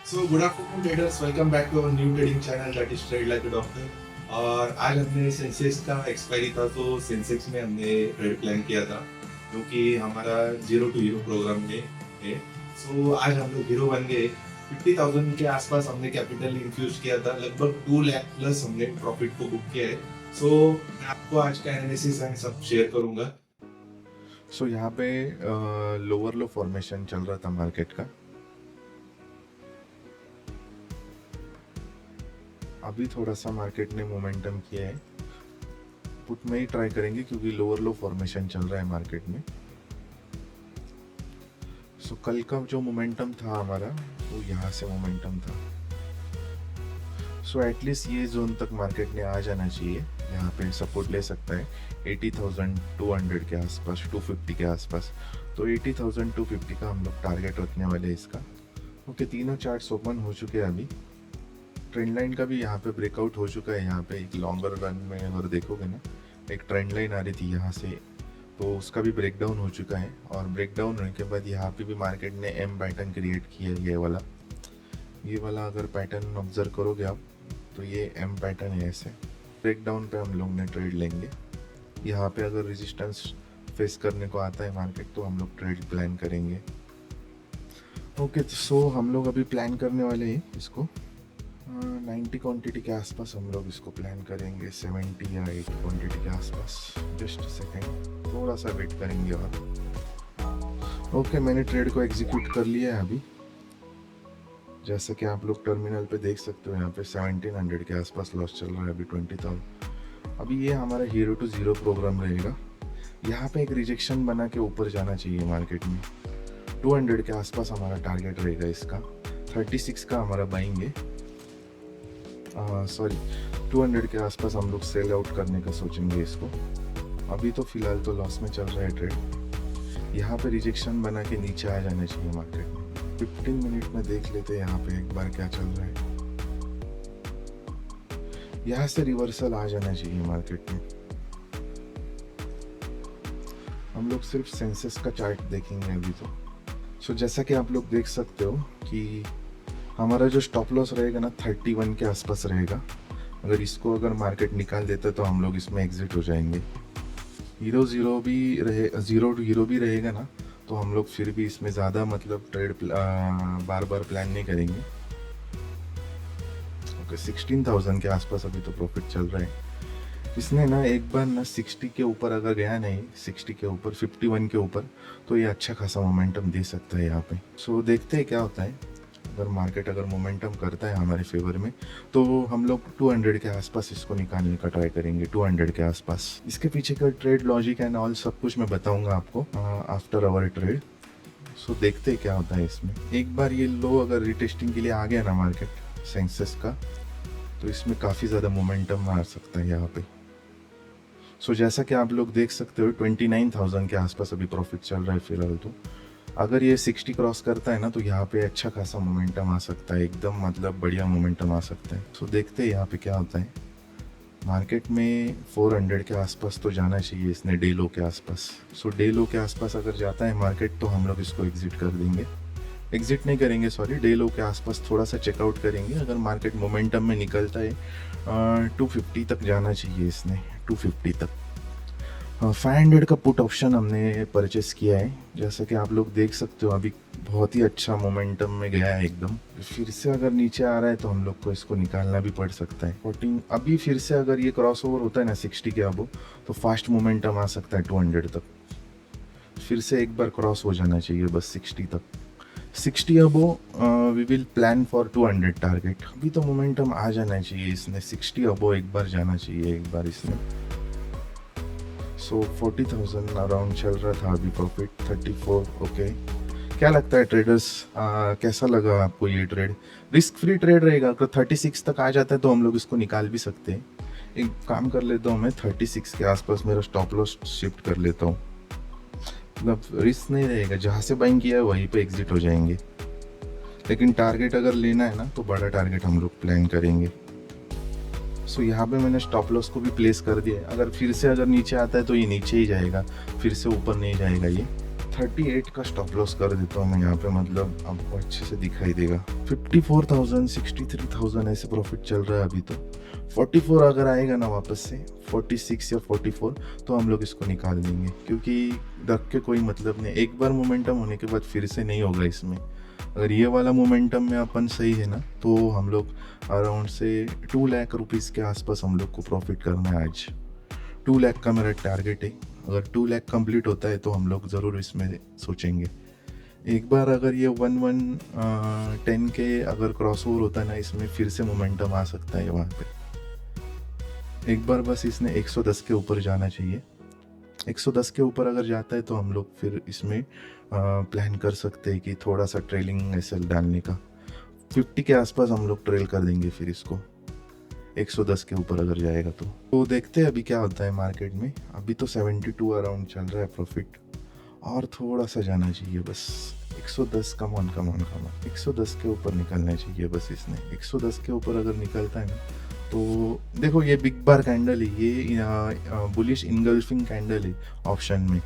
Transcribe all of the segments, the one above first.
So good afternoon traders, welcome back to our new trading channel that is trade like a doctor. और आज हमने Sensex का expiry था, तो Sensex में हमने ट्रेड प्लान किया था जो कि हमारा जीरो टू हीरो प्रोग्राम में है। सो आज हम लोग हीरो बन गए। 50,000 के आसपास हमने कैपिटल इन्फ्यूज किया था, लगभग 2 लाख प्लस हमने प्रॉफिट को बुक किया है। सो मैं आपको आज का एनालिसिस एंड सब शेयर करूंगा। सो यहाँ पे लोअर लो फॉर्मेशन चल रहा था मार्केट का। अभी थोड़ा सा मार्केट ने मोमेंटम किया है। पुट में ही ट्राई करेंगे क्योंकि लोअर लो फॉर्मेशन चल रहा है मार्केट में। सो कल का जो मोमेंटम था हमारा वो यहाँ से मोमेंटम था। सो एटलीस्ट ये जोन तक मार्केट ने आ जाना चाहिए। यहाँ पे सपोर्ट ले सकता है 80,200 के आसपास, 250 के आसपास। तो 80,250 का हम लोग टारगेट रखने वाले हैं इसका। ओके, तीनों चार्ट्स ओपन हो चुके हैं अभी। ट्रेंड लाइन का भी यहाँ पे ब्रेकआउट हो चुका है। यहाँ पे एक लॉन्गर रन में अगर देखोगे ना, एक ट्रेंड लाइन आ रही थी यहाँ से, तो उसका भी ब्रेकडाउन हो चुका है। और ब्रेकडाउन होने के बाद यहाँ पे भी मार्केट ने एम पैटर्न क्रिएट किया है। ये वाला अगर पैटर्न ऑब्जर्व करोगे आप, तो ये एम पैटर्न है। ऐसे ब्रेकडाउन पे हम लोग ने ट्रेड लेंगे। यहाँ पे अगर रेजिस्टेंस फेस करने को आता है मार्केट, तो हम लोग ट्रेड प्लान करेंगे। ओके, सो हम लोग अभी प्लान करने वाले हैं इसको 90 क्वांटिटी के आसपास। हम लोग इसको प्लान करेंगे 70 या 80 क्वांटिटी के आसपास। जस्ट सेकेंड, थोड़ा सा वेट करेंगे। और ओके, मैंने ट्रेड को एग्जीक्यूट कर लिया है अभी। जैसे कि आप लोग टर्मिनल पे देख सकते हो, यहाँ पे 1700 के आसपास लॉस चल रहा है अभी 20,000। अभी ये हमारा हीरो टू जीरो प्रोग्राम रहेगा। यहाँ पे एक रिजेक्शन बना के ऊपर जाना चाहिए मार्केट में। 200 के आसपास हमारा टारगेट रहेगा इसका। 36 का हमारा बाइंग है। 200 के आसपास हम लोग सेल आउट करने का सोचेंगे इसको। अभी तो फिलहाल तो लॉस में चल रहा है ट्रेड। यहाँ पे रिजेक्शन बना के नीचे आ जाना चाहिए मार्केट में। 15 मिनट में देख लेते हैं यहाँ पे एक बार क्या चल रहा है। यहाँ से रिवर्सल आ जाना चाहिए मार्केट में। हम लोग सिर्फ सेंसेस का चार्ट देखेंगे अभी तो। सो जैसा कि आप लोग देख सकते हो कि हमारा जो स्टॉप लॉस रहेगा ना 31 के आसपास रहेगा। अगर मार्केट निकाल देता तो हम लोग इसमें एग्जिट हो जाएंगे। हीरो जीरो टू हीरो भी रहेगा ना, तो हम लोग फिर भी इसमें ज़्यादा मतलब ट्रेड बार बार प्लान नहीं करेंगे। ओके, 16,000 के आसपास अभी तो प्रॉफिट चल रहा है। इसने ना एक बार ना 60 के ऊपर अगर गया, नहीं 60 के ऊपर, 51 के ऊपर, तो ये अच्छा खासा मोमेंटम दे सकता है यहाँ पे। सो देखते हैं क्या होता है। अगर मार्केट मोमेंटम करता है हमारे फेवर में, तो हम लोग 200 के आसपास इसको निकालने का ट्राई करेंगे। 200 के आसपास इसके पीछे का ट्रेड लॉजिक एंड ऑल सब कुछ मैं बताऊंगा आपको आफ्टर आवर ट्रेड। सो देखते हैं क्या होता है इसमें। एक बार ये लो अगर रिटेस्टिंग के लिए आ गया ना मार्केट सेंसेस का, तो इसमें काफ़ी ज़्यादा मोमेंटम आ सकता है यहाँ पे। सो जैसा कि आप लोग देख सकते हो 29,000 के आसपास अभी प्रॉफिट चल रहा है फिलहाल तो। अगर ये 60 क्रॉस करता है ना, तो यहाँ पे अच्छा खासा मोमेंटम आ सकता है, एकदम मतलब बढ़िया मोमेंटम आ सकता है। सो देखते हैं यहाँ पे क्या होता है। मार्केट में 400 के आसपास तो जाना चाहिए इसने, डे लो के आसपास। सो डे लो के आसपास अगर जाता है मार्केट, तो हम लोग इसको एग्जिट कर देंगे। एग्जिट नहीं करेंगे, सॉरी, डे लो के आसपास थोड़ा सा चेकआउट करेंगे। अगर मार्केट मोमेंटम में निकलता है 250 तक जाना चाहिए इसने, 250 तक। 500 का पुट ऑप्शन हमने परचेस किया है। जैसा कि आप लोग देख सकते हो अभी बहुत ही अच्छा मोमेंटम में गया है एकदम। फिर से अगर नीचे आ रहा है तो हम लोग को इसको निकालना भी पड़ सकता है। 14 अभी फिर से अगर ये क्रॉस ओवर होता है ना 60 के अबो, तो फास्ट मोमेंटम आ सकता है 200 तक। फिर से एक बार क्रॉस हो जाना चाहिए बस 60 तक। 60 अबो we will plan for 200 target. अभी तो मोमेंटम आ जाना चाहिए इसने, 60 अबो एक बार जाना चाहिए एक बार इसने। सो 40,000 अराउंड चल रहा था अभी प्रॉफिट 34। ओके, क्या लगता है ट्रेडर्स, कैसा लगा आपको ये ट्रेड? रिस्क फ्री ट्रेड रहेगा। अगर 36 तक आ जाता है तो हम लोग इसको निकाल भी सकते हैं। एक काम कर लेता हूँ मैं, 36 के आसपास मेरा स्टॉप लॉस शिफ्ट कर लेता हूँ। मतलब रिस्क नहीं रहेगा, जहाँ से बाइंग किया है वहीं पे एग्जिट हो जाएंगे। लेकिन टारगेट अगर लेना है ना, तो बड़ा टारगेट हम लोग प्लान करेंगे। सो यहाँ पे मैंने स्टॉप लॉस को भी प्लेस कर दिया है। अगर फिर से अगर नीचे आता है तो ये नीचे ही जाएगा, फिर से ऊपर नहीं जाएगा ये। 38 का स्टॉप लॉस कर देता हूँ मैं यहाँ पे, मतलब आपको अच्छे से दिखाई देगा। 54,000 63,000 ऐसे प्रॉफिट चल रहा है अभी तो। 44 अगर आएगा ना वापस से, 46 या 44, तो हम लोग इसको निकाल देंगे, क्योंकि रख के कोई मतलब नहीं। एक बार मोमेंटम होने के बाद फिर से नहीं होगा इसमें। अगर ये वाला मोमेंटम में अपन सही है ना, तो हम लोग अराउंड से 2 लाख रुपीज़ के आसपास हम लोग को प्रॉफिट करना है आज। 2 लाख का मेरा टारगेट है। अगर 2 लाख कंप्लीट होता है तो हम लोग ज़रूर इसमें सोचेंगे। एक बार अगर ये 10 के अगर क्रॉस ओवर होता है ना, इसमें फिर से मोमेंटम आ सकता है वहाँ पे। एक बार बस इसने 110 के ऊपर जाना चाहिए। 110 के ऊपर अगर जाता है तो हम लोग फिर इसमें प्लान कर सकते हैं कि थोड़ा सा ट्रेलिंग एसएल डालने का। 50 के आसपास हम लोग ट्रेल कर देंगे फिर इसको, 110 के ऊपर अगर जाएगा तो देखते हैं अभी क्या होता है मार्केट में। अभी तो 72 अराउंड चल रहा है प्रॉफिट, और थोड़ा सा जाना चाहिए बस। 110 कम ऑन 110 के ऊपर निकलना चाहिए बस इसने। 110 के ऊपर अगर निकलता है ना, तो देखो ये बिग बार कैंडल है, ये बुलिश इनगल्फिंग कैंडल है ऑप्शन में,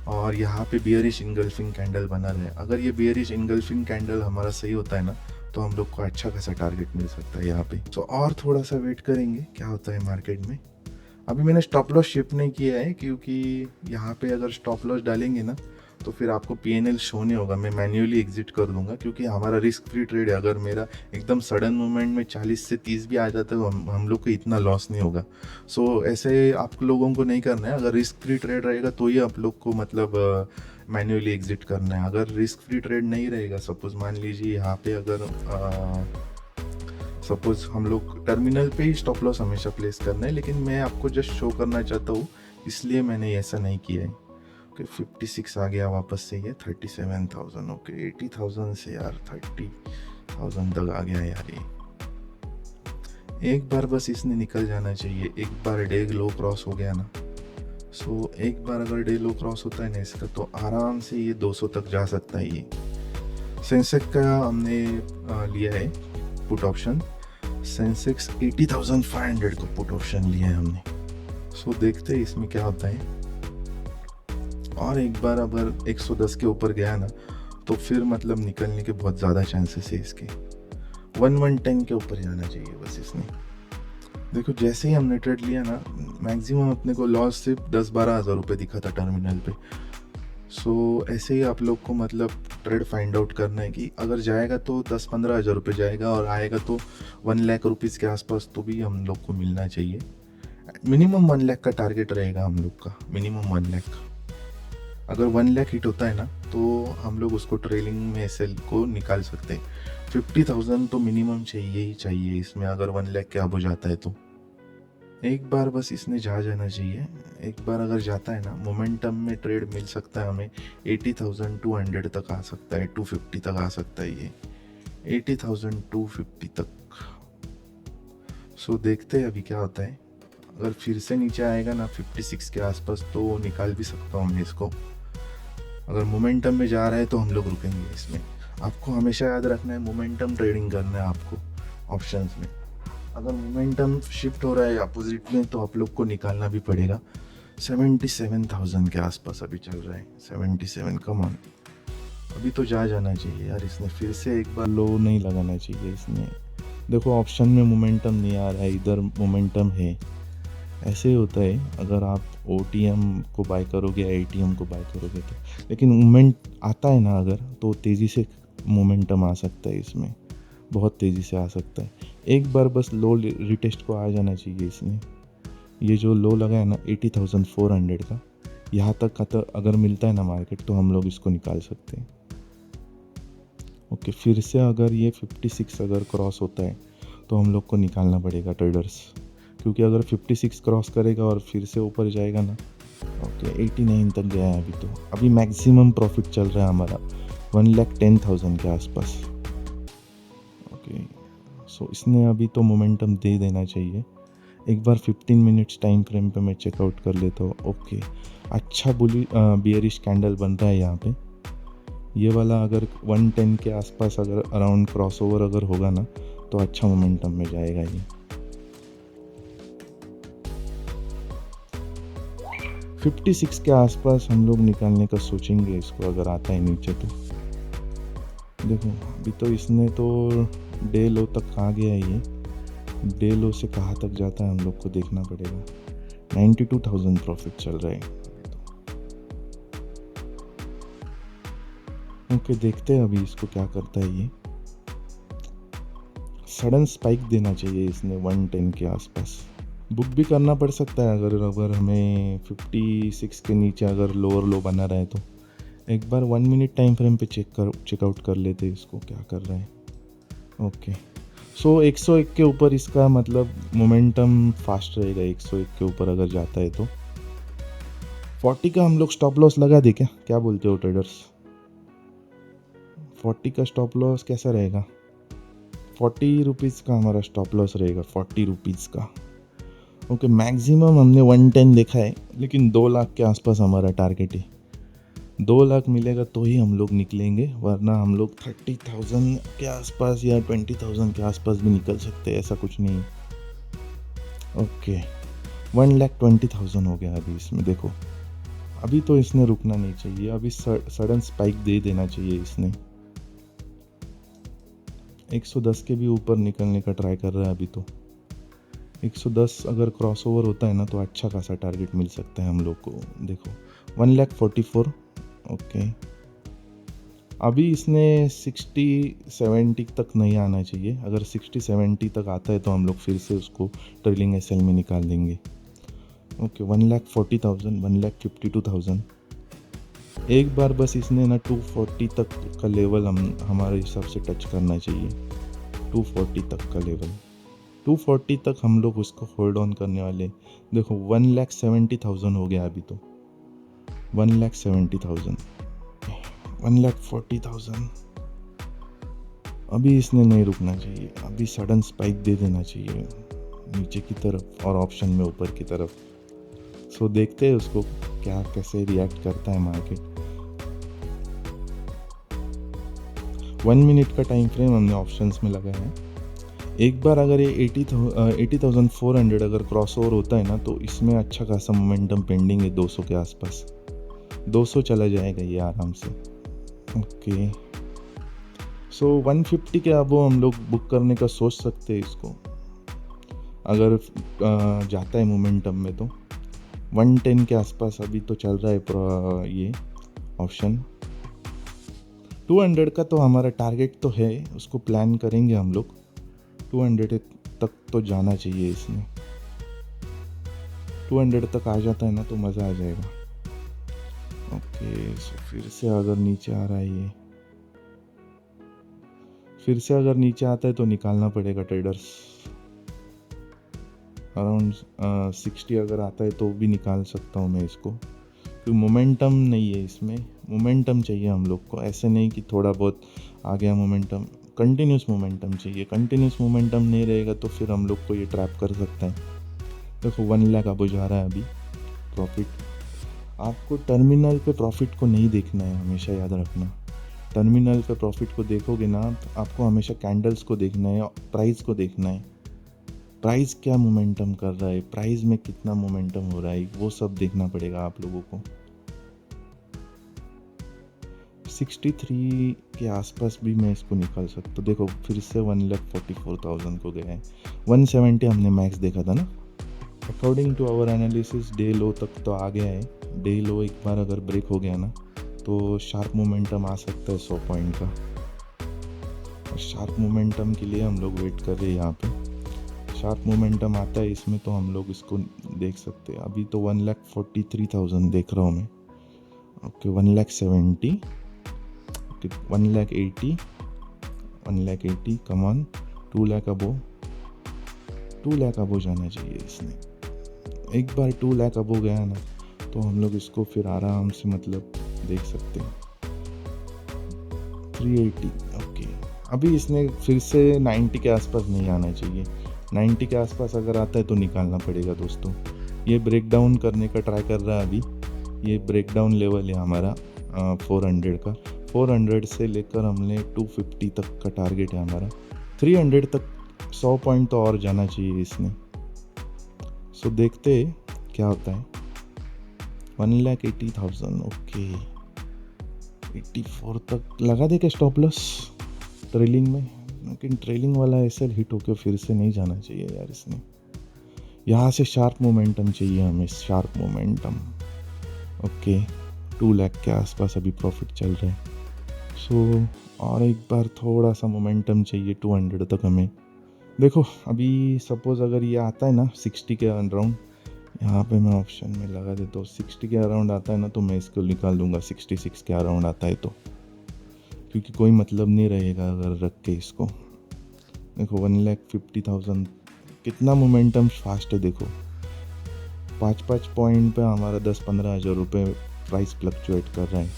और यहाँ पे बियरिश इनगल्फिंग कैंडल बना रहा है। अगर ये बियरिश इनगल्फिंग कैंडल हमारा सही होता है ना, तो हम लोग को अच्छा खासा टारगेट मिल सकता है यहाँ पे। तो और थोड़ा सा वेट करेंगे क्या होता है मार्केट में। अभी मैंने स्टॉप लॉस शिफ्ट नहीं किया है, क्योंकि यहाँ पे अगर स्टॉप लॉस डालेंगे ना, तो फिर आपको PNL शो नहीं होगा। मैं मैन्युअली एग्जिट कर दूंगा, क्योंकि हमारा रिस्क फ्री ट्रेड है। अगर मेरा एकदम सडन मूवमेंट में 40 से 30 भी आ जाता है, तो हम लोग को इतना लॉस नहीं होगा। सो ऐसे आप लोगों को नहीं करना है। अगर रिस्क फ्री ट्रेड रहेगा तो ही आप लोग को मतलब मैन्युअली एग्जिट करना है। अगर रिस्क फ्री ट्रेड नहीं रहेगा, सपोज मान लीजिए यहाँ पे अगर सपोज हम लोग टर्मिनल पे ही स्टॉप लॉस हमेशा प्लेस करना है, लेकिन मैं आपको जस्ट शो करना चाहता हूँ, इसलिए मैंने ऐसा नहीं किया है। ओके 56 आ गया वापस से, ये 37,000। ओके 80,000 से यार 30,000 तक आ गया यार। ये एक बार बस इसने निकल जाना चाहिए। एक बार डे लो क्रॉस हो गया ना, सो एक बार अगर डे लो क्रॉस होता है ना इसका, तो आराम से ये 200 तक जा सकता है। ये सेंसेक्स का हमने लिया है पुट ऑप्शन। सेंसेक्स 80,500 को पुट ऑप्शन लिया है हमने। सो देखते हैं इसमें क्या होता है। और एक बार अगर 110 के ऊपर गया ना, तो फिर मतलब निकलने के बहुत ज़्यादा चांसेस है इसके। 1110 के ऊपर जाना चाहिए बस इसने। देखो जैसे ही हमने ट्रेड लिया ना, मैक्सिमम अपने को लॉस सिर्फ 10-12 हज़ार रुपये दिखा था टर्मिनल पे। सो ऐसे ही आप लोग को मतलब ट्रेड फाइंड आउट करना है कि अगर जाएगा तो 10-15 हज़ार रुपये जाएगा, और आएगा तो 1 लाख रुपीज़ के आसपास तो भी हम लोग को मिलना चाहिए। मिनिमम 1 लाख का टारगेट रहेगा हम लोग का, मिनिमम 1 लाख। अगर 1 लाख हिट होता है ना, तो हम लोग उसको ट्रेलिंग में सेल को निकाल सकते हैं। 50,000 तो मिनिमम चाहिए ही चाहिए इसमें, अगर 1 लाख के अब हो जाता है तो। एक बार बस इसने जाना चाहिए। एक बार अगर जाता है ना, मोमेंटम में ट्रेड मिल सकता है हमें। 80,200 तक आ सकता है, 250 तक आ सकता है ये, 80,250 तक। सो देखते हैं अभी क्या होता है। अगर फिर से नीचे आएगा ना 56 के आसपास, तो निकाल भी सकता हूँ मैं इसको। अगर मोमेंटम में जा रहा है तो हम लोग रुकेंगे इसमें। आपको हमेशा याद रखना है, मोमेंटम ट्रेडिंग करना है आपको ऑप्शंस में। अगर मोमेंटम शिफ्ट हो रहा है अपोजिट में, तो आप लोग को निकालना भी पड़ेगा। 77,000 के आसपास अभी चल रहा है, 77। कम ऑन, अभी तो जाना चाहिए यार इसने। फिर से एक बार लो नहीं लगाना चाहिए इसने। देखो ऑप्शन में मोमेंटम नहीं आ रहा है, इधर मोमेंटम है। ऐसे ही होता है अगर आप OTM को बाय करोगे या ATM को बाय करोगे तो। लेकिन मोमेंट आता है ना अगर, तो तेज़ी से मोमेंटम आ सकता है इसमें, बहुत तेज़ी से आ सकता है। एक बार बस लो रिटेस्ट को आ जाना चाहिए इसमें। ये जो लो लगा है ना 80,400 का, यहाँ तक का तो अगर मिलता है ना मार्केट, तो हम लोग इसको निकाल सकते हैं। ओके फिर से अगर ये 56 अगर क्रॉस होता है, तो हम लोग को निकालना पड़ेगा ट्रेडर्स, क्योंकि अगर 56 क्रॉस करेगा और फिर से ऊपर जाएगा ना। ओके 89 तक गया है अभी तो। अभी मैक्सिमम प्रॉफिट चल रहा है हमारा 1,10,000 के आसपास। ओके सो इसने अभी तो मोमेंटम दे देना चाहिए। एक बार 15 मिनट्स टाइम फ्रेम पे मैं चेकआउट कर लेता हूँ। ओके अच्छा बियरिश कैंडल बन रहा है यहाँ पे। ये वाला अगर 110 के आसपास अगर अराउंड क्रॉस ओवर अगर होगा ना, तो अच्छा मोमेंटम में जाएगा ये। 56 के आसपास हम लोग निकालने का सोचेंगे इसको, अगर आता है नीचे तो। देखो अभी तो इसने तो डे लो तक आ गया है, ये डे लो से कहाँ तक जाता है हम लोग को देखना पड़ेगा। 92,000 प्रॉफिट चल रहा है। ओके, देखते हैं अभी इसको क्या करता है ये। सडन स्पाइक देना चाहिए इसने 110 के आसपास। बुक भी करना पड़ सकता है अगर हमें 56 के नीचे अगर लोअर लो बना रहा है तो। एक बार 1 मिनट टाइम फ्रेम पे चेकआउट कर लेते इसको क्या कर रहा है। ओके, सो 101 के ऊपर इसका मतलब मोमेंटम फास्ट रहेगा। 101 के ऊपर अगर जाता है तो 40 का हम लोग स्टॉप लॉस लगा दे क्या बोलते हो ट्रेडर्स? 40 का स्टॉप लॉस कैसा रहेगा? 40 रुपीज़ का हमारा स्टॉप लॉस रहेगा, 40 रुपीज़ का। ओके, मैक्सिमम हमने 110 देखा है, लेकिन 2 लाख के आसपास हमारा टारगेट है। 2 लाख मिलेगा तो ही हम लोग निकलेंगे, वरना हम लोग 30,000 के आसपास या 20,000 के आसपास भी निकल सकते हैं, ऐसा कुछ नहीं। ओके, 1,20,000 हो गया अभी इसमें। देखो अभी तो इसने रुकना नहीं चाहिए, अभी सडन स्पाइक दे देना चाहिए इसने। 110 के भी ऊपर निकलने का ट्राई कर रहा है अभी तो। 110 अगर क्रॉसओवर होता है ना तो अच्छा खासा टारगेट मिल सकता है हम लोग को। देखो 1,44,000। ओके, अभी इसने 60-70 तक नहीं आना चाहिए। अगर 60-70 तक आता है तो हम लोग फिर से उसको ट्रेलिंग एसएल में निकाल देंगे। ओके, 1,40,000, 1,52,000। एक बार बस इसने ना 240 तक का लेवल हमारे हिसाब से टच करना चाहिए। 240 तक का लेवल, 240 तक हम लोग उसको होल्ड ऑन करने वाले। देखो 1,70,000 हो गया अभी तो। 1,70,000, 1,40,000। अभी इसने नहीं रुकना चाहिए, अभी सडन स्पाइक दे देना चाहिए नीचे की तरफ और ऑप्शन में ऊपर की तरफ। सो देखते हैं उसको क्या कैसे रिएक्ट करता है मार्केट। 1 मिनट का टाइम फ्रेम हमने ऑप्शंस में लगाया है। एक बार अगर ये 80,400 अगर क्रॉस ओवर होता है ना तो इसमें अच्छा खासा मोमेंटम पेंडिंग है 200 के आसपास। 200 चला जाएगा ये आराम से। ओके, सो 150 के अबो हम लोग बुक करने का सोच सकते हैं इसको, अगर जाता है मोमेंटम में तो। 110 के आसपास अभी तो चल रहा है ये ऑप्शन। 200 का तो हमारा टारगेट तो है, उसको प्लान करेंगे हम लोग। 200 तक तो जाना चाहिए इसमें। 200 तक आ जाता है ना तो मज़ा आ जाएगा। ओके, सो फिर से अगर नीचे आ रहा है ये, फिर से अगर नीचे आता है तो निकालना पड़ेगा ट्रेडर्स। अराउंड 60 अगर आता है तो भी निकाल सकता हूँ मैं इसको, क्योंकि मोमेंटम नहीं है इसमें। मोमेंटम चाहिए हम लोग को, ऐसे नहीं कि थोड़ा बहुत आ गया मोमेंटम। कंटिन्यूस मोमेंटम चाहिए। कंटिन्यूस मोमेंटम नहीं रहेगा तो फिर हम लोग को ये ट्रैप कर सकता है। देखो 1 लाख अब जा रहा है अभी प्रॉफिट। आपको टर्मिनल पे प्रॉफिट को नहीं देखना है, हमेशा याद रखना। टर्मिनल पे प्रॉफिट को देखोगे ना तो आपको हमेशा कैंडल्स को देखना है, प्राइस को देखना है। प्राइस क्या मोमेंटम कर रहा है, प्राइस में कितना मोमेंटम हो रहा है, वो सब देखना पड़ेगा आप लोगों को। 63 के आसपास भी मैं इसको निकाल सकता हूँ। देखो फिर से 1,44,000 को गया है। 170 हमने मैक्स देखा था ना। According to our analysis day low तक तो आ गया है। डे लो एक बार अगर ब्रेक हो गया ना तो शार्प मोमेंटम आ सकता है 100 पॉइंट का। और शार्प मोमेंटम के लिए हम लोग वेट कर रहे हैं यहाँ पे। शार्प मोमेंटम आता है इसमें तो हम लोग इसको देख सकते हैं। अभी तो 1,43,000 देख रहा हूँ मैं। Okay, 1,70,000, 1,80,000, 1,80,000, come on. 2 लाख अबो, 2 लाख अबो जाना चाहिए इसने। एक बार 2 लाख अबो गया ना तो हम लोग इसको फिर आराम से मतलब देख सकते हैं। 380। ओके, अभी इसने फिर से 90 के आसपास नहीं आना चाहिए। 90 के आसपास अगर आता है तो निकालना पड़ेगा दोस्तों। ये ब्रेक डाउन करने का ट्राई कर रहा है अभी। ये ब्रेक डाउन लेवल है हमारा 400 का। 400 से लेकर हमने 250 तक का टारगेट है हमारा। 300 तक 100 पॉइंट तो और जाना चाहिए इसने। सो देखते हैं क्या होता है। 1,80,000 ओके। 84 तक लगा दे के स्टॉप लॉस ट्रेलिंग में, लेकिन ट्रेलिंग वाला एसएल हिट होकर फिर से नहीं जाना चाहिए यार इसने। यहाँ से शार्प मोमेंटम चाहिए हमें, शार्प मोमेंटम। ओके 2 लाख के आसपास अभी प्रॉफिट चल रहा है। सो और एक बार थोड़ा सा मोमेंटम चाहिए 200 तक हमें। देखो अभी सपोज़ अगर ये आता है ना 60 के अराउंड, यहाँ पे मैं ऑप्शन में लगा देता हूँ 60 के अराउंड आता है ना, तो मैं इसको निकाल दूंगा 66 के अराउंड आता है तो, क्योंकि कोई मतलब नहीं रहेगा अगर रख के इसको। देखो 1,50,000 कितना मोमेंटम फास्ट है। देखो 5-5 पॉइंट पे हमारा 10-15 हज़ार रुपये प्राइस फ्लक्चुएट कर रहा है।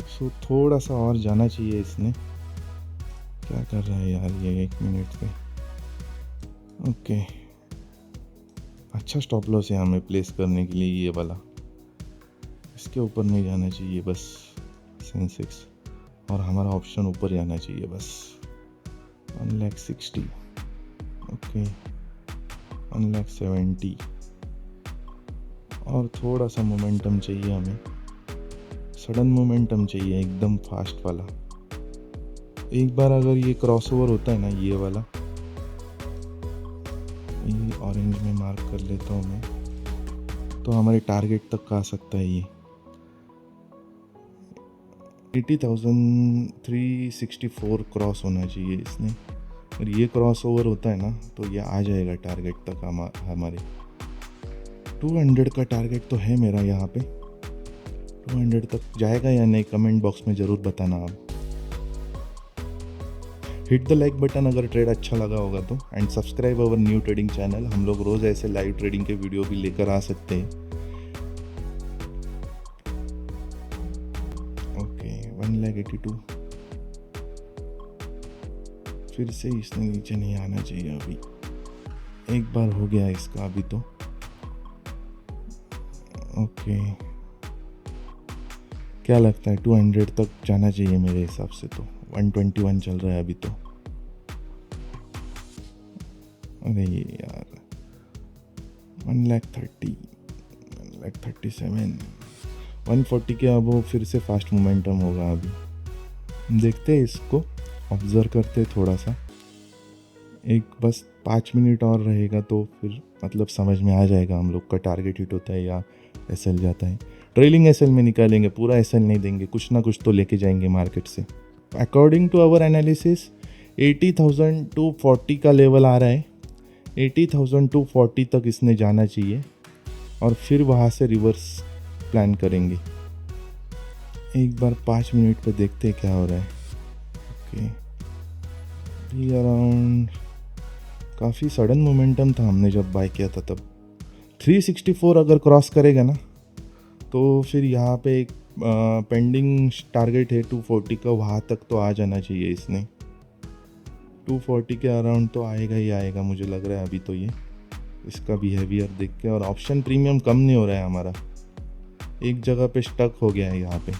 सो थोड़ा सा और जाना चाहिए इसने। क्या कर रहा है यार ये 1 मिनट पे। ओके अच्छा स्टॉप लॉस है हमें प्लेस करने के लिए ये वाला, इसके ऊपर नहीं जाना चाहिए बस सेंसेक्स, और हमारा ऑप्शन ऊपर जाना चाहिए बस 1,60,000 ओके 1,70,000 और थोड़ा सा मोमेंटम चाहिए हमें, सडन मोमेंटम चाहिए एकदम फास्ट वाला। एक बार अगर ये क्रॉसओवर होता है ना ये वाला, ये ऑरेंज में मार्क कर लेता हूँ मैं, तो हमारे टारगेट तक आ सकता है ये 80,364 क्रॉस होना चाहिए इसने। और ये क्रॉस ओवर होता है ना तो ये आ जाएगा टारगेट तक हमारे 200 का टारगेट तो है मेरा यहाँ पे। 200 तक जाएगा या नहीं कमेंट बॉक्स में ज़रूर बताना आप। हिट द लाइक बटन अगर ट्रेड अच्छा लगा होगा तो, and subscribe our new trading channel. हम लोग रोज़ ऐसे लाइव ट्रेडिंग के वीडियो भी लेकर आ सकते हैं। ओके 1,82,000 फिर से इसने नीचे नहीं आना चाहिए अभी, एक बार हो गया इसका अभी तो। ओके क्या लगता है 200 तक जाना चाहिए मेरे हिसाब से तो, 121 चल रहा है अभी तो। अरे यार 1,30,000 1,37,000 140 के अब वो फिर से फास्ट मोमेंटम होगा अभी। देखते हैं इसको, ऑब्जर्व करते हैं थोड़ा सा, एक बस 5 मिनट और रहेगा तो फिर मतलब समझ में आ जाएगा हम लोग का टारगेट हिट होता है या एसएल जाता है। ट्रेलिंग एसएल में निकालेंगे, पूरा एसएल नहीं देंगे, कुछ ना कुछ तो लेके जाएंगे मार्केट से। अकॉर्डिंग टू आवर एनालिसिस 80,240 का लेवल आ रहा है, 80,240 तक इसने जाना चाहिए और फिर वहाँ से रिवर्स प्लान करेंगे। एक बार 5 मिनट पे देखते हैं क्या हो रहा है। ओके भी अराउंड काफ़ी सडन मोमेंटम था हमने जब बाय किया था तब। 364 अगर क्रॉस करेगा ना तो फिर यहाँ पे एक पेंडिंग टारगेट है 240 का, वहाँ तक तो आ जाना चाहिए इसने। 240 के अराउंड तो आएगा ही आएगा मुझे लग रहा है अभी तो ये, इसका बिहेवियर देख के। और ऑप्शन प्रीमियम कम नहीं हो रहा है हमारा, एक जगह पे स्टक हो गया है यहाँ पे।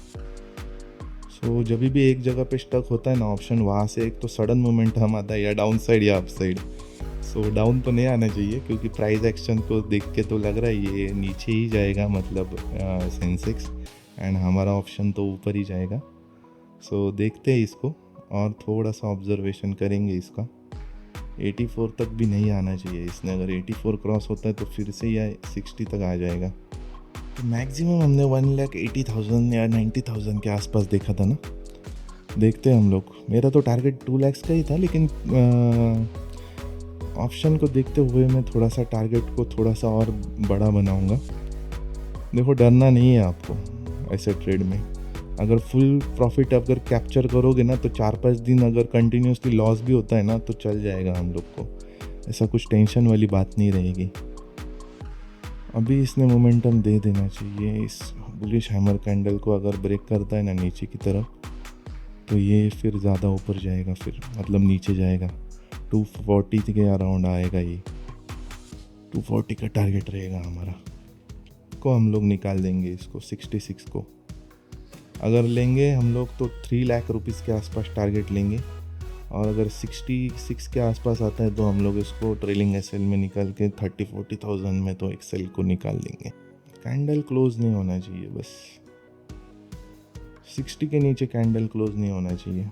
सो जब भी एक जगह पे स्टक होता है ना ऑप्शन, वहाँ से एक तो सडन मोमेंट हम आता है या डाउन साइड या अप साइड। सो डाउन तो नहीं आना चाहिए क्योंकि प्राइस एक्शन को देख के तो लग रहा है ये नीचे ही जाएगा, मतलब सेंसेक्स, एंड हमारा ऑप्शन तो ऊपर ही जाएगा। सो देखते हैं इसको और थोड़ा सा ऑब्जर्वेशन करेंगे इसका। 84 तक भी नहीं आना चाहिए इसने, अगर 84 क्रॉस होता है तो फिर से या 60 तक आ जाएगा। तो मैक्सिमम हमने 1,80,000 या 90,000 के आसपास देखा था ना। देखते हैं हम लोग, मेरा तो टारगेट 2 लाख का ही था, लेकिन ऑप्शन को देखते हुए मैं थोड़ा सा टारगेट को थोड़ा सा और बड़ा बनाऊंगा। देखो डरना नहीं है आपको ऐसे ट्रेड में, अगर फुल प्रॉफिट अगर कैप्चर करोगे ना तो 4-5 दिन अगर कंटिन्यूसली लॉस भी होता है ना तो चल जाएगा हम लोग को, ऐसा कुछ टेंशन वाली बात नहीं रहेगी। अभी इसने मोमेंटम दे देना चाहिए। इस बुलिश हैमर कैंडल को अगर ब्रेक करता है ना नीचे की तरफ तो ये फिर ज़्यादा ऊपर जाएगा, फिर मतलब नीचे जाएगा 240 के अराउंड आएगा। ये 240 का टारगेट रहेगा हमारा, को हम लोग निकाल देंगे इसको 66 को। अगर लेंगे हम लोग तो 3 लाख रुपीज़ के आसपास टारगेट लेंगे, और अगर 66 के आसपास आता है तो हम लोग इसको ट्रेलिंग एसएल में निकाल के 30-40 थाउजेंड में तो एक्सेल को निकाल लेंगे। कैंडल क्लोज नहीं होना चाहिए बस, 60 के नीचे कैंडल क्लोज नहीं होना चाहिए।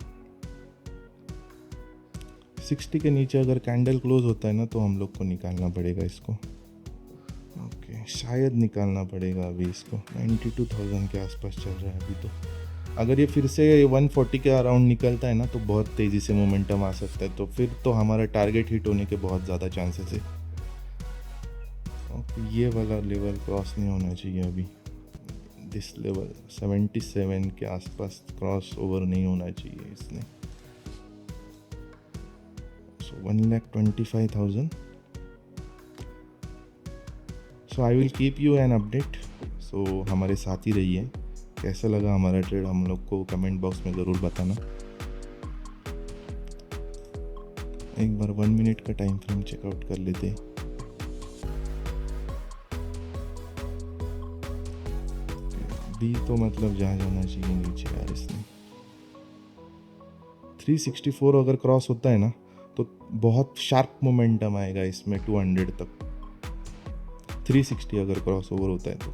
60 के नीचे अगर कैंडल क्लोज होता है ना तो हम लोग को निकालना पड़ेगा इसको। ओके, शायद निकालना पड़ेगा अभी इसको। 92,000 के आसपास चल रहा है अभी तो। अगर ये फिर से 140 के अराउंड निकलता है ना तो बहुत तेज़ी से मोमेंटम आ सकता है, तो फिर तो हमारा टारगेट हिट होने के बहुत ज़्यादा चांसेस है। ओके, ये वाला लेवल क्रॉस नहीं होना चाहिए अभी। दिस लेवल 77 के आसपास क्रॉस ओवर नहीं होना चाहिए इसने। So 1,25,000। So I will keep you in update. So हमारे साथ ही रहिए। कैसा लगा हमारा ट्रेड हम लोग को कमेंट बॉक्स में ज़रूर बताना। एक बार 1 मिनट का टाइम फ्रेम चेकआउट कर लेते हैं। अभी तो मतलब जहाँ जाना चाहिए नीचे यार इसने। 364 अगर क्रॉस होता है ना तो बहुत शार्प मोमेंटम आएगा इसमें 200 तक। 360 अगर क्रॉस ओवर होता है तो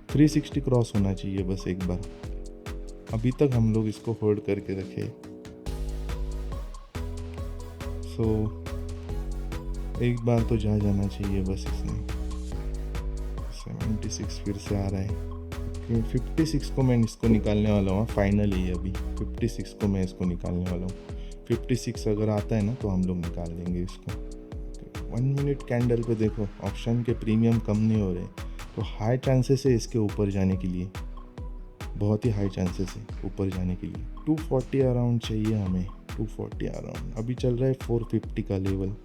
360 क्रॉस होना चाहिए बस एक बार। अभी तक हम लोग इसको होल्ड करके रखे। सो एक बार तो जा जाना चाहिए बस इसने। 76 फिर से आ रहा है। 56 को मैं इसको निकालने वाला हूँ फाइनली। अभी 56 को मैं इसको निकालने वाला हूँ। 56 अगर आता है ना तो हम लोग निकाल देंगे इसको। 1 मिनट कैंडल पे देखो, ऑप्शन के प्रीमियम कम नहीं हो रहे, तो हाई चांसेस है इसके ऊपर जाने के लिए। बहुत ही हाई चांसेस है ऊपर जाने के लिए। 240 अराउंड चाहिए हमें, 240 अराउंड। अभी चल रहा है 450 का लेवल।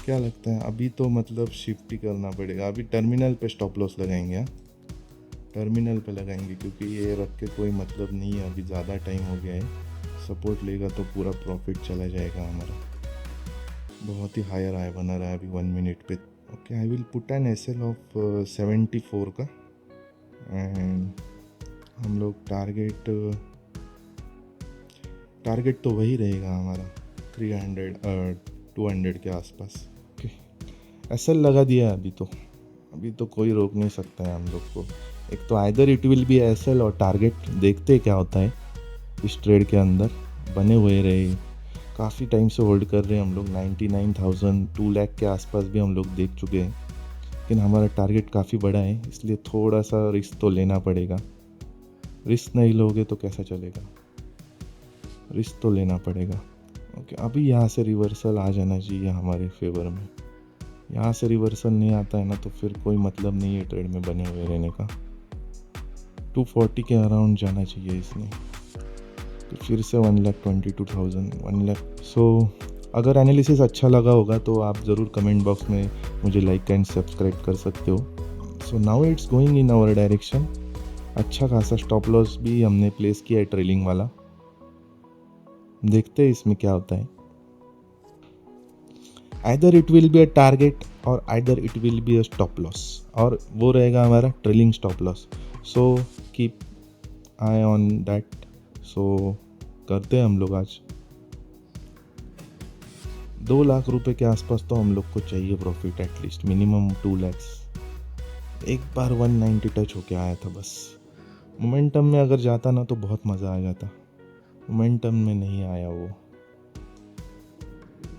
क्या लगता है अभी तो मतलब शिफ्ट ही करना पड़ेगा। अभी टर्मिनल पे स्टॉप लॉस लगाएंगे। टर्मिनल पे लगाएंगे क्योंकि ये रख के कोई मतलब नहीं है। अभी ज़्यादा टाइम हो गया है। सपोर्ट लेगा तो पूरा प्रॉफिट चला जाएगा हमारा। बहुत ही हायर हाई बना रहा है अभी 1 मिनट पे। Okay, I will put an SL of 74 का। एंड हम लोग टारगेट तो वही रहेगा हमारा 200 के आसपास। ओके, SL लगा दिया अभी तो कोई रोक नहीं सकता है हम लोग को। एक तो either it will B SL और टारगेट। देखते क्या होता है इस ट्रेड के अंदर। बने हुए रहे, काफ़ी टाइम से होल्ड कर रहे हैं हम लोग। 99,000 2 लाख के आसपास भी हम लोग देख चुके हैं, लेकिन हमारा टारगेट काफ़ी बड़ा है, इसलिए थोड़ा सा रिस्क तो लेना पड़ेगा। रिस्क नहीं लोगे तो कैसा चलेगा, रिस्क तो लेना पड़ेगा। ओके, अभी यहाँ से रिवर्सल आ जाना चाहिए हमारे फेवर में। यहाँ से रिवर्सल नहीं आता है ना तो फिर कोई मतलब नहीं है ट्रेड में बने हुए रहने का। 240 के अराउंड जाना चाहिए इसने, तो फिर से 1,22,000 1 लाख। सो अगर एनालिसिस अच्छा लगा होगा तो आप ज़रूर कमेंट बॉक्स में मुझे लाइक एंड सब्सक्राइब कर सकते हो। So now it's going in our direction. अच्छा खासा स्टॉप लॉस भी हमने प्लेस किया है ट्रेलिंग वाला। देखते हैं इसमें क्या होता है। Either it will be a target और either it will be a stop loss, और वो रहेगा हमारा trailing stop loss. So keep eye on that. So करते हैं हम लोग आज 2 लाख रुपए के आसपास तो हम लोग को चाहिए प्रॉफिट, एटलीस्ट मिनिमम 2 लाख। एक बार 190 टच होके आया था बस। मोमेंटम में अगर जाता ना तो बहुत मज़ा आ जाता। मोमेंटम में नहीं आया वो।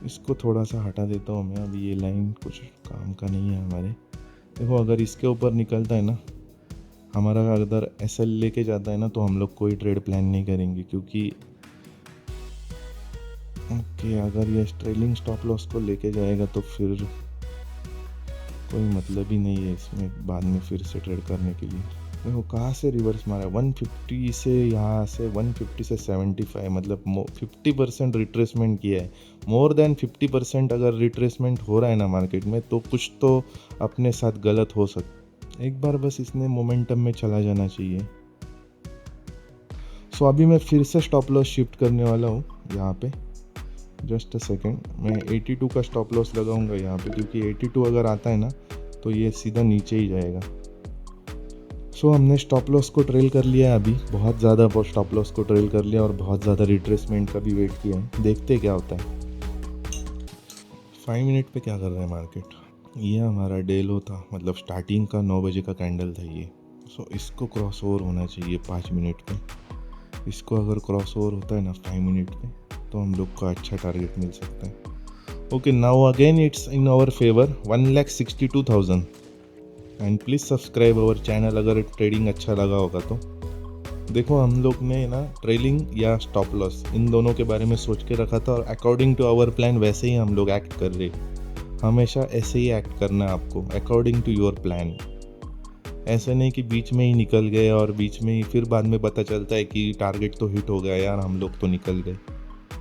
इसको थोड़ा सा हटा देता हूँ मैं। अभी ये लाइन कुछ काम का नहीं है हमारे। देखो, अगर इसके ऊपर निकलता है ना, हमारा अगर SL लेके जाता है ना तो हम लोग कोई ट्रेड प्लान नहीं करेंगे, क्योंकि ओके अगर ये ट्रेलिंग स्टॉप लॉस को लेके जाएगा तो फिर कोई मतलब ही नहीं है इसमें बाद में फिर से ट्रेड करने के लिए। देखो कहाँ से रिवर्स मारा, 150 से, यहाँ से 150 से 75, मतलब 50% रिट्रेसमेंट किया है। मोर देन 50% अगर रिट्रेसमेंट हो रहा है ना मार्केट में तो कुछ तो अपने साथ गलत हो सकता। एक बार बस इसने मोमेंटम में चला जाना चाहिए। सो अभी मैं फिर से स्टॉप लॉस शिफ्ट करने वाला हूँ यहाँ पे। जस्ट अ सेकेंड, मैं 82 का स्टॉप लॉस लगाऊंगा यहाँ पे, क्योंकि 82 अगर आता है ना तो ये सीधा नीचे ही जाएगा। सो हमने स्टॉप लॉस को ट्रेल कर लिया अभी, बहुत ज़्यादा स्टॉप लॉस को ट्रेल कर लिया और बहुत ज़्यादा रिट्रेसमेंट का भी वेट किया है। देखते क्या होता है 5 मिनट पे क्या कर रहा है मार्केट। ये हमारा डेलो था, मतलब स्टार्टिंग का 9 बजे का कैंडल था ये। सो इसको क्रॉस ओवर होना चाहिए 5 मिनट में। इसको अगर क्रॉस ओवर होता है ना 5 मिनट में, तो हम लोग को अच्छा टारगेट मिल सकता है। Okay, now again it's in our favour 1,62,000। And please subscribe our channel अगर ट्रेडिंग अच्छा लगा होगा तो। देखो, हम लोग ने ना ट्रेलिंग या स्टॉप लॉस इन दोनों के बारे में सोच के रखा था, और अकॉर्डिंग टू आवर प्लान वैसे ही हम लोग एक्ट कर रहे। हमेशा ऐसे ही एक्ट करना है आपको, अकॉर्डिंग टू योर प्लान। ऐसे नहीं कि बीच में ही निकल गए और बीच में ही फिर बाद में पता चलता है कि टारगेट तो हिट हो गया यार, हम लोग तो निकल गए।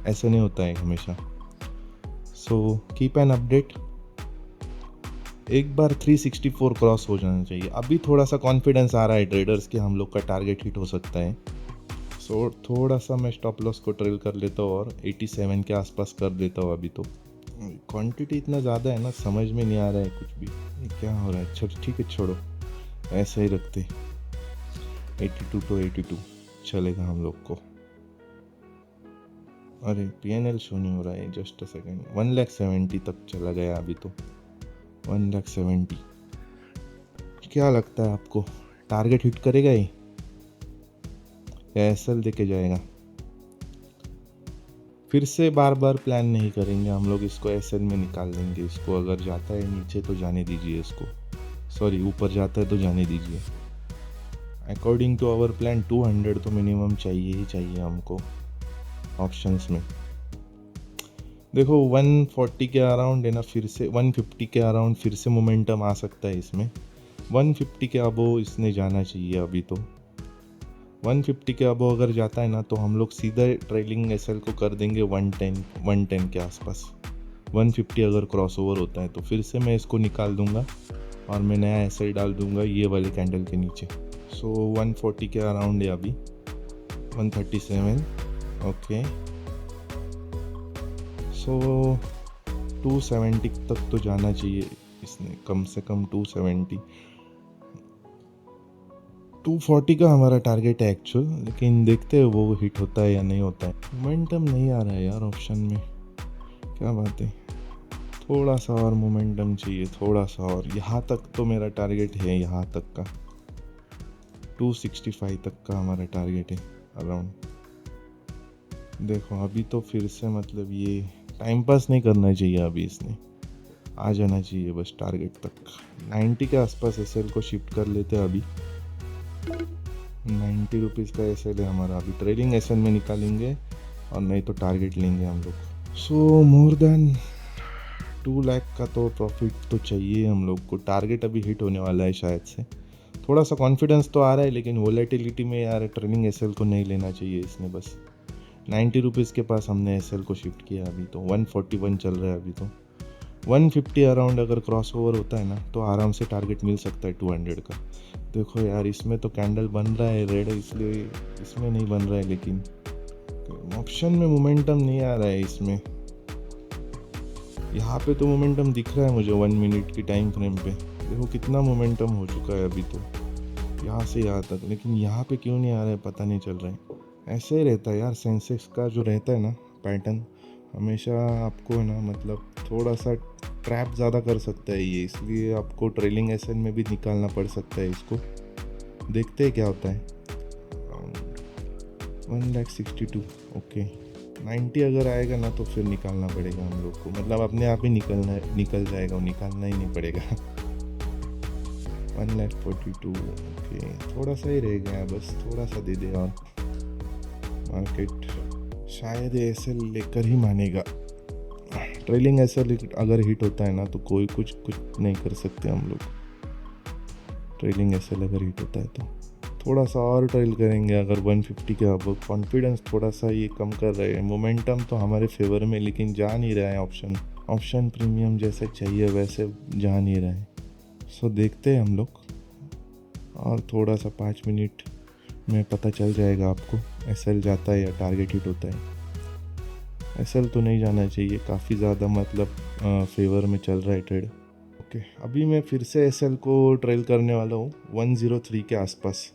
ऐसे नहीं होता है हमेशा। So keep an update. एक बार 364 क्रॉस हो जाना चाहिए। अभी थोड़ा सा कॉन्फिडेंस आ रहा है ट्रेडर्स कि हम लोग का टारगेट हिट हो सकता है। सो थोड़ा सा मैं स्टॉप लॉस को ट्रेल कर लेता हूँ और 87 के आसपास कर देता हूँ। अभी तो क्वांटिटी इतना ज़्यादा है ना, समझ में नहीं आ रहा है कुछ भी, ये क्या हो रहा है। अच्छा ठीक है, छोड़ो, ऐसे ही रखते। 82 to 82 चलेगा हम लोग को। अरे PNL शो नहीं हो रहा है, जस्ट अ सेकेंड। 1,70,000 तक चला गया अभी तो। 1,70,000 क्या लगता है आपको, टारगेट हिट करेगा ये या SL देके जाएगा? फिर से बार बार प्लान नहीं करेंगे हम लोग, इसको SL में निकाल देंगे। इसको अगर जाता है नीचे तो जाने दीजिए इसको, सॉरी ऊपर जाता है तो जाने दीजिए। अकॉर्डिंग टू आवर प्लान 200 तो मिनिमम चाहिए ही चाहिए हमको ऑप्शंस में। देखो 140 के अराउंड है ना, फिर से 150 के अराउंड फिर से मोमेंटम आ सकता है इसमें। 150 के अबो इसने जाना चाहिए अभी तो। 150 के अबो अगर जाता है ना तो हम लोग सीधा ट्रेलिंग SL को कर देंगे 110 के आसपास। 150 अगर क्रॉस ओवर होता है तो फिर से मैं इसको निकाल दूंगा और मैं नया SL डाल दूंगा ये वाले कैंडल के नीचे। सो 140 के अराउंड है अभी, 137। ओके, सो 270 तक तो जाना चाहिए इसने, कम से कम 270। 240 का हमारा टारगेट है एक्चुअल, लेकिन देखते हैं वो हिट होता है या नहीं होता है। मोमेंटम नहीं आ रहा है यार ऑप्शन में, क्या बात है। थोड़ा सा और मोमेंटम चाहिए, थोड़ा सा और। यहाँ तक तो मेरा टारगेट है, यहाँ तक का 265 तक का हमारा टारगेट है अराउंड। देखो अभी तो फिर से मतलब ये टाइम पास नहीं करना चाहिए, अभी इसने आ जाना चाहिए बस टारगेट तक। 90 के आसपास SL को शिफ्ट कर लेते हैं अभी। 90 रुपीज़ का SL है हमारा, अभी ट्रेडिंग SL में निकालेंगे और नहीं तो टारगेट लेंगे हम लोग। सो मोर देन 2 लाख का तो प्रॉफिट तो चाहिए हम लोग को। टारगेट अभी हिट होने वाला है शायद से। थोड़ा सा कॉन्फिडेंस तो आ रहा है, लेकिन वोलेटिलिटी में यार ट्रेडिंग SL को नहीं लेना चाहिए इसने बस। 90 रुपीज़ के पास हमने SL को शिफ्ट किया, अभी तो 141 चल रहा है अभी तो। 150 अराउंड अगर क्रॉस ओवर होता है ना तो आराम से टारगेट मिल सकता है 200 का। देखो यार, इसमें तो कैंडल बन रहा है रेड, इसलिए इसमें नहीं बन रहा है, लेकिन ऑप्शन में मोमेंटम नहीं आ रहा है इसमें। यहाँ पे तो मोमेंटम दिख रहा है मुझे 1 मिनट की टाइम फ्रेम पे। देखो कितना मोमेंटम हो चुका है अभी तो, यहाँ से यहाँ तक, लेकिन यहाँ पे क्यों नहीं आ रहा है पता नहीं चल रहा है। ऐसे ही रहता है यार, सेंसेक्स का जो रहता है ना पैटर्न, हमेशा आपको है ना मतलब थोड़ा सा ट्रैप ज़्यादा कर सकता है ये, इसलिए आपको ट्रेलिंग SL में भी निकालना पड़ सकता है इसको। देखते हैं क्या होता है। 1,62,000 ओके। 90 अगर आएगा ना तो फिर निकालना पड़ेगा हम लोग को, मतलब अपने आप ही निकल जाएगा, निकालना ही नहीं पड़ेगा। 1,42,000 ओके, थोड़ा सा ही रह गया बस, थोड़ा सा दे दे और मार्केट शायद SL लेकर ही मानेगा। ट्रेलिंग SL अगर हिट होता है ना तो कोई कुछ नहीं कर सकते हम लोग। ट्रेलिंग SL अगर हिट होता है तो थोड़ा सा और ट्रेल करेंगे अगर 150 के अब। कॉन्फिडेंस थोड़ा सा ये कम कर रहे हैं, मोमेंटम तो हमारे फेवर में, लेकिन जा नहीं रहा है ऑप्शन प्रीमियम जैसे चाहिए वैसे जा नहीं रहा है। सो देखते हैं हम लोग, और थोड़ा सा 5 मिनट में पता चल जाएगा आपको SL जाता है या टारगेट हिट होता है। SL तो नहीं जाना चाहिए, काफ़ी ज़्यादा मतलब फेवर में चल रहा है ट्रेड। ओके, अभी मैं फिर से SL को ट्रेल करने वाला हूँ 103 के आसपास।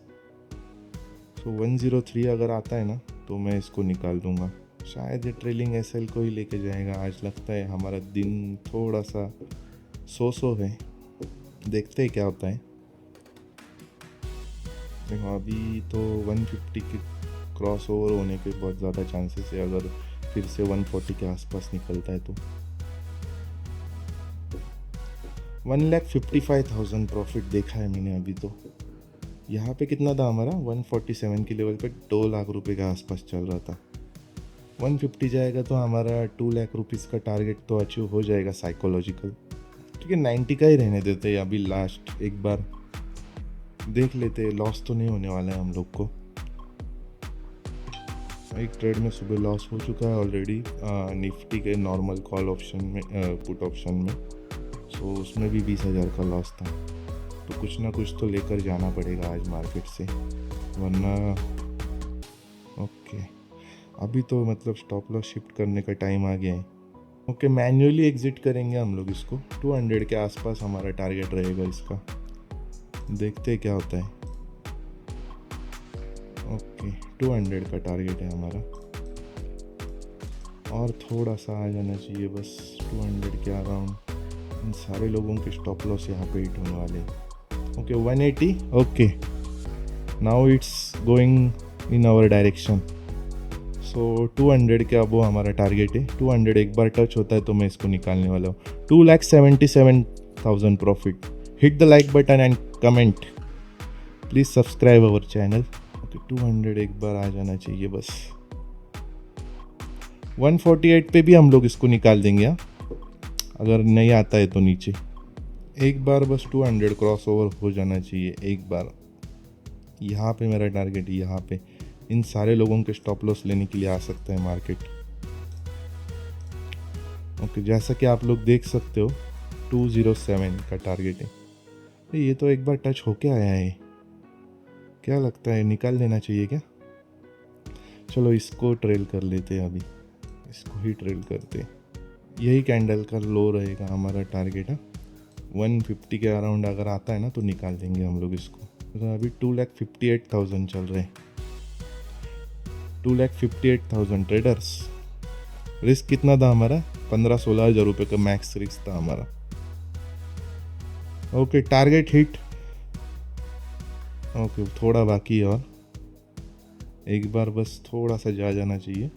तो 103 अगर आता है ना तो मैं इसको निकाल दूंगा। शायद ये ट्रेलिंग SL को ही लेके जाएगा आज। लगता है हमारा दिन थोड़ा सा सो है, देखते हैं क्या होता है। देखो अभी तो 150 के क्रॉस ओवर होने के बहुत ज़्यादा चांसेस है, अगर फिर से 140 के आसपास निकलता है तो। 1,55,000 प्रॉफिट देखा है मैंने अभी तो। यहाँ पे कितना था हमारा, 147 के लेवल पे 2 लाख रुपए के आसपास चल रहा था। 150 जाएगा तो हमारा 2 लाख रुपीज़ का टारगेट तो अचीव हो जाएगा साइकोलॉजिकल। ठीक है, 90 का ही रहने देते हैं अभी, लास्ट एक बार देख लेते हैं, लॉस तो नहीं होने वाला है हम लोग को। एक ट्रेड में सुबह लॉस हो चुका है ऑलरेडी, निफ्टी के नॉर्मल कॉल ऑप्शन में, पुट ऑप्शन में। सो उसमें भी 20,000 का लॉस था। तो कुछ ना कुछ तो लेकर जाना पड़ेगा आज मार्केट से, वरना ओके अभी तो मतलब स्टॉप लॉस शिफ्ट करने का टाइम आ गया है। ओके, मैन्युअली एग्जिट करेंगे हम लोग इसको। 200 के आसपास हमारा टारगेट रहेगा इसका, देखते हैं क्या होता है। ओके 200 का टारगेट है हमारा, और थोड़ा सा आ जाना चाहिए बस 200 के अराउंड। इन सारे लोगों के स्टॉप लॉस यहाँ पे हिट होने वाले हैं। Okay 180, okay now it's going in our direction. So 200 के अब वो हमारा टारगेट है। 200 एक बार टच होता है तो मैं इसको निकालने वाला हूँ। 2,77,000 profit. Hit the like button and comment, please subscribe our channel. Okay 200 एक बार आ जाना चाहिए बस। 148 पे भी हम लोग इसको निकाल देंगे हाँ, अगर नहीं आता है तो नीचे। एक बार बस 200 क्रॉस ओवर हो जाना चाहिए एक बार। यहाँ पे मेरा टारगेट है, यहाँ पे इन सारे लोगों के स्टॉप लॉस लेने के लिए आ सकता है मार्केट। ओके जैसा कि आप लोग देख सकते हो 207 का टारगेट है। ये तो एक बार टच होके आया है, क्या लगता है निकाल लेना चाहिए क्या? चलो इसको ट्रेल कर लेते हैं, अभी इसको ही ट्रेल करते हैं। यही कैंडल का लो रहेगा हमारा टारगेट है। 150 के अराउंड अगर आता है ना तो निकाल देंगे हम लोग इसको। तो अभी 2,58,000 चल रहे हैं। 2,58,000 ट्रेडर्स। रिस्क कितना था हमारा? 15-16 हज़ार रुपये का मैक्स रिस्क था हमारा। Okay target hit. ओके थोड़ा बाकी है और एक बार बस थोड़ा सा जा जाना चाहिए।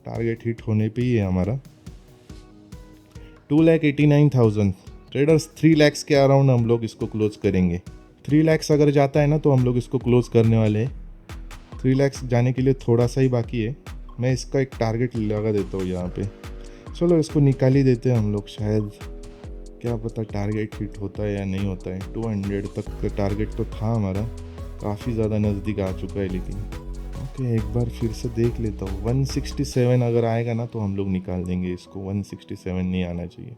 टारगेट हिट होने पे ही है हमारा। 2,89,000 ट्रेडर्स। 3 लाख के अराउंड हम लोग इसको क्लोज करेंगे। 3 लाख अगर जाता है ना तो हम लोग इसको क्लोज करने वाले हैं। 3 लाख जाने के लिए थोड़ा सा ही बाकी है। मैं इसका एक टारगेट लगा देता हूँ यहाँ पे। चलो इसको निकाल ही देते हैं हम लोग, शायद क्या पता टारगेट हिट होता है या नहीं होता है। 200 तक का टारगेट तो था हमारा, काफ़ी ज़्यादा नज़दीक आ चुका है लेकिन। ओके एक बार फिर से देख लेता हूँ। 167 अगर आएगा ना तो हम लोग निकाल देंगे इसको। 167 नहीं आना चाहिए।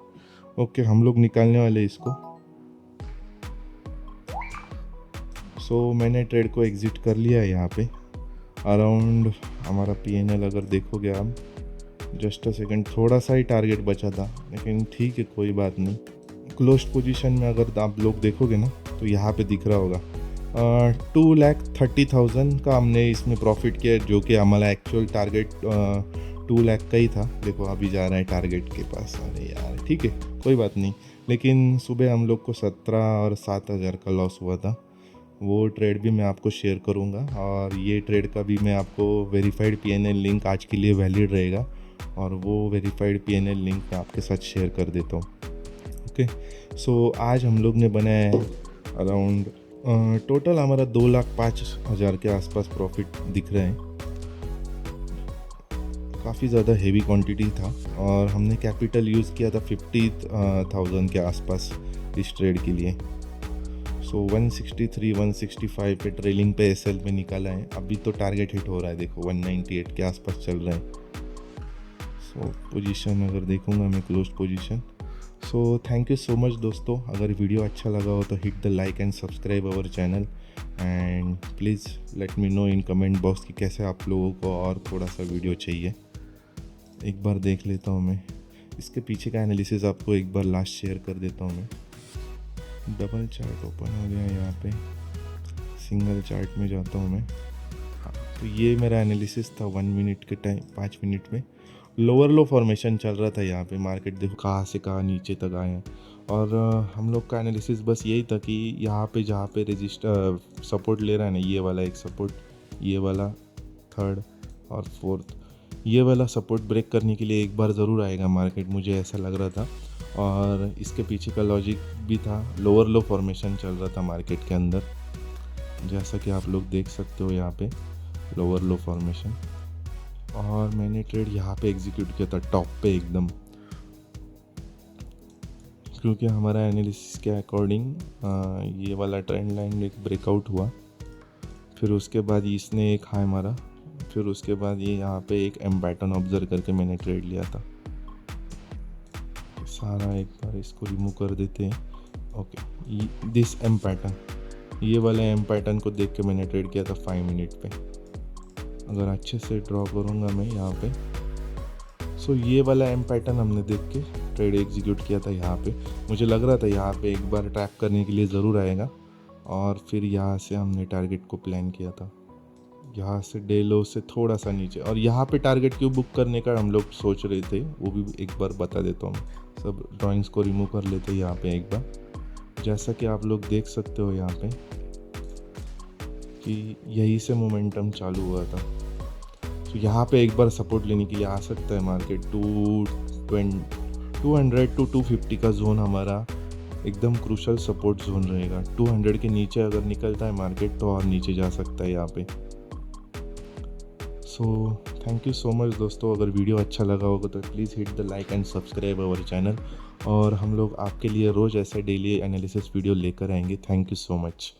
ओके हम लोग निकालने वाले इसको। सो मैंने ट्रेड को एग्जिट कर लिया है यहाँ पे। अराउंड हमारा PNL अगर देखोगे आप, जस्ट अ सेकेंड, थोड़ा सा ही टारगेट बचा था लेकिन ठीक है कोई बात नहीं। क्लोज पोजीशन में अगर आप लोग देखोगे ना तो यहाँ पे दिख रहा होगा 2,30,000 का हमने इसमें प्रॉफिट किया, जो कि हमारा एक्चुअल टारगेट 2 लाख का ही था। देखो अभी जा रहा है टारगेट के पास। अरे यार ठीक है कोई बात नहीं, लेकिन सुबह हम लोग को 17 और 7,000 का लॉस हुआ था। वो ट्रेड भी मैं आपको शेयर करूंगा, और ये ट्रेड का भी मैं आपको वेरीफाइड PNL लिंक आज के लिए वैलिड रहेगा, और वो वेरीफाइड PNL लिंक मैं आपके साथ शेयर कर देता हूँ। ओके सो आज हम लोग ने बनाया है अराउंड टोटल हमारा 2,05,000 के आसपास प्रॉफिट दिख रहे हैं। काफ़ी ज़्यादा हेवी क्वांटिटी था, और हमने कैपिटल यूज़ किया था 50,000 के आसपास इस ट्रेड के लिए। सो 163 165 पे ट्रेलिंग पे SL में निकाला है। अभी तो टारगेट हिट हो रहा है, देखो 198 के आसपास चल रहा है। सो पोजीशन अगर देखूंगा मैं, close position. So thank you so much दोस्तों। अगर वीडियो अच्छा लगा हो तो hit the like and subscribe our channel, and please let me know in comment box कि कैसे आप लोगों को और थोड़ा सा वीडियो चाहिए। एक बार देख लेता हूँ मैं इसके पीछे का एनालिसिस, आपको एक बार लास्ट शेयर कर देता हूँ मैं। डबल चार्ट ओपन हो गया यहाँ पे, सिंगल चार्ट में जाता हूँ मैं। तो ये मेरा एनालिसिस था 1 मिनट के टाइम, 5 मिनट में। लोअर लो फॉर्मेशन चल रहा था यहाँ पे। मार्केट देखो कहाँ से कहाँ नीचे तक आए हैं, और हम लोग का एनालिसिस बस यही था कि यहाँ पे जहाँ पे रजिस्टर सपोर्ट ले रहा है ना, ये वाला एक सपोर्ट, ये वाला थर्ड और फोर्थ, ये वाला सपोर्ट ब्रेक करने के लिए एक बार ज़रूर आएगा मार्केट, मुझे ऐसा लग रहा था। और इसके पीछे का लॉजिक भी था, लोअर लो फॉर्मेशन चल रहा था मार्केट के अंदर, जैसा कि आप लोग देख सकते हो यहाँ पे लोअर लो फॉर्मेशन। और मैंने ट्रेड यहाँ पे एग्जीक्यूट किया था टॉप पे एकदम, क्योंकि हमारा एनालिसिस के अकॉर्डिंग ये वाला ट्रेंड लाइन एक ब्रेकआउट हुआ, फिर उसके बाद इसने एक हाई मारा, फिर उसके बाद ये यहाँ पे एक एम पैटर्न ऑब्जर्व करके मैंने ट्रेड लिया था। सारा एक बार इसको रिमूव कर देते हैं। ओके, दिस एम पैटर्न, ये वाले एम पैटर्न को देख के मैंने ट्रेड किया था 5 मिनट पे। अगर अच्छे से ड्रॉ करूँगा मैं यहाँ पे, सो ये वाला एम पैटर्न हमने देख के ट्रेड एग्जीक्यूट किया था यहाँ पे। मुझे लग रहा था यहाँ पे एक बार ट्रैप करने के लिए ज़रूर आएगा, और फिर यहाँ से हमने टारगेट को प्लान किया था, यहाँ से डे लो से थोड़ा सा नीचे, और यहाँ पे टारगेट क्यों बुक करने का हम लोग सोच रहे थे वो भी एक बार बता देता हूँ। सब ड्राइंग्स को रिमूव कर लेते हैं यहाँ पे एक बार। जैसा कि आप लोग देख सकते हो यहाँ पे कि यहीं से मोमेंटम चालू हुआ था, तो यहाँ पे एक बार सपोर्ट लेने के लिए आ सकता है मार्केट। 200 to 250 का जोन हमारा एकदम क्रूशल सपोर्ट जोन रहेगा। 200 के नीचे अगर निकलता है मार्केट तो और नीचे जा सकता है यहाँ पे। So thank you so much दोस्तों, अगर वीडियो अच्छा लगा होगा तो please hit the like and subscribe our channel, और हम लोग आपके लिए रोज़ ऐसे डेली एनालिसिस वीडियो लेकर आएंगे। Thank you so much.